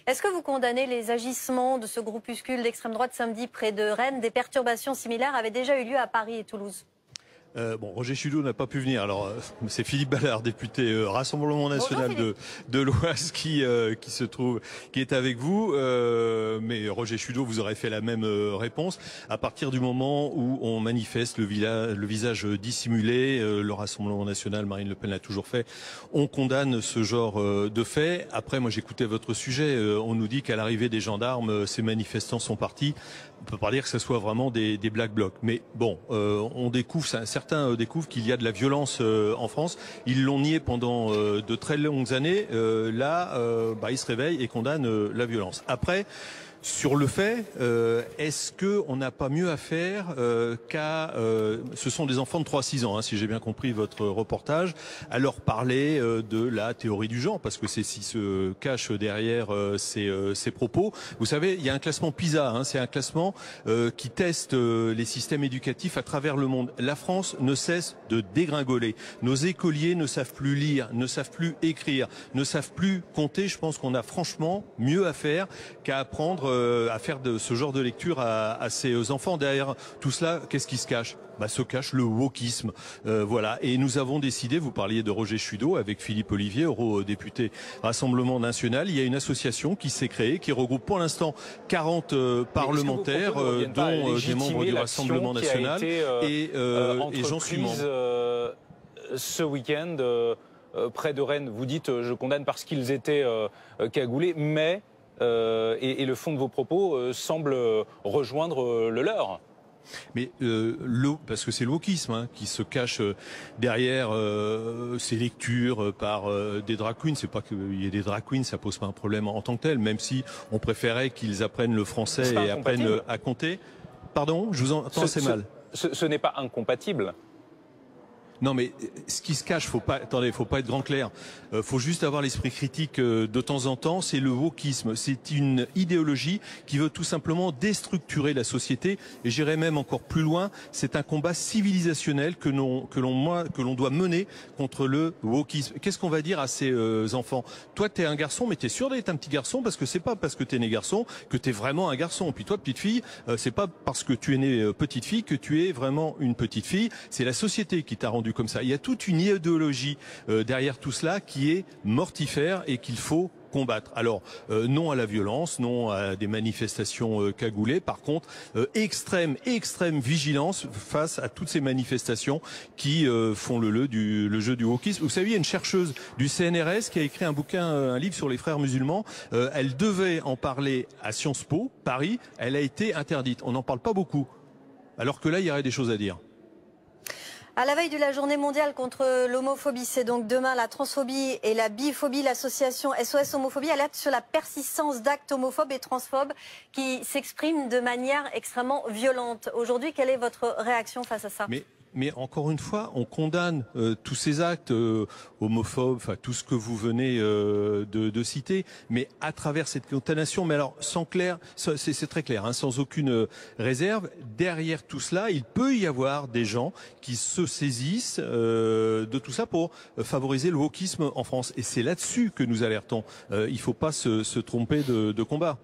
Est-ce que vous condamnez les agissements de ce groupuscule d'extrême droite samedi près de Rennes? Des perturbations similaires avaient déjà eu lieu à Paris et Toulouse. Roger Chudeau n'a pas pu venir. Alors, c'est Philippe Ballard, député Rassemblement National de l'Oise, qui est avec vous. Mais Roger Chudeau vous aurait fait la même réponse. À partir du moment où on manifeste le visage dissimulé, le Rassemblement National, Marine Le Pen l'a toujours fait, on condamne ce genre de fait. Après, moi, j'écoutais votre sujet. On nous dit qu'à l'arrivée des gendarmes, ces manifestants sont partis. On peut pas dire que ce soit vraiment des black blocs. Mais bon, on découvre, certains découvrent qu'il y a de la violence en France. Ils l'ont nié pendant de très longues années. Ils se réveillent et condamnent la violence. Après, sur le fait, est-ce qu'on n'a pas mieux à faire ce sont des enfants de 3-6 ans, si j'ai bien compris votre reportage, à leur parler de la théorie du genre, parce que c'est ce qui se cache derrière ces propos. Vous savez, il y a un classement PISA, c'est un classement qui teste les systèmes éducatifs à travers le monde. La France ne cesse de dégringoler. Nos écoliers ne savent plus lire, ne savent plus écrire, ne savent plus compter. Je pense qu'on a franchement mieux à faire qu'à apprendre à faire de ce genre de lecture à ces enfants. Derrière tout cela, qu'est-ce qui se cache? Se cache le wokisme. Voilà. Et nous avons décidé, vous parliez de Roger Chudeau, avec Philippe Olivier, eurodéputé Rassemblement National, il y a une association qui s'est créée, qui regroupe pour l'instant 40 parlementaires, dont des membres du Rassemblement National, et j'en suis membre. Ce week-end, près de Rennes, vous dites je condamne parce qu'ils étaient cagoulés, mais et le fond de vos propos semble rejoindre le leur. Mais parce que c'est le wokisme qui se cache derrière ces lectures par des drag queens. C'est pas qu'il y ait des drag queens, ça pose pas un problème en tant que tel, même si on préférait qu'ils apprennent le français et apprennent à compter. Pardon, je vous entends assez mal. Ce n'est pas incompatible. Non, mais ce qui se cache, faut pas être grand clair. Faut juste avoir l'esprit critique de temps en temps. C'est le wokisme. C'est une idéologie qui veut tout simplement déstructurer la société. Et j'irais même encore plus loin. C'est un combat civilisationnel que l'on doit mener contre le wokisme. Qu'est-ce qu'on va dire à ces enfants? Toi, t'es un garçon, mais t'es sûr d'être un petit garçon parce que c'est pas parce que t'es né garçon que t'es vraiment un garçon. Puis toi, petite fille, c'est pas parce que tu es née petite fille que tu es vraiment une petite fille. C'est la société qui t'a rendu comme ça. Il y a toute une idéologie derrière tout cela qui est mortifère et qu'il faut combattre. Alors, non à la violence, non à des manifestations cagoulées. Par contre, extrême vigilance face à toutes ces manifestations qui font le jeu du wokisme. Vous savez, il y a une chercheuse du CNRS qui a écrit un livre sur les frères musulmans. Elle devait en parler à Sciences Po, Paris. Elle a été interdite. On n'en parle pas beaucoup. Alors que là, il y aurait des choses à dire. À la veille de la journée mondiale contre l'homophobie, c'est donc demain la transphobie et la biphobie. L'association SOS Homophobie alerte sur la persistance d'actes homophobes et transphobes qui s'expriment de manière extrêmement violente. Aujourd'hui, quelle est votre réaction face à ça ? Mais encore une fois, on condamne tous ces actes homophobes, enfin tout ce que vous venez de citer, mais à travers cette condamnation. Mais alors, c'est très clair, sans aucune réserve. Derrière tout cela, il peut y avoir des gens qui se saisissent de tout ça pour favoriser le wokisme en France. Et c'est là-dessus que nous alertons. Il ne faut pas se tromper de combat.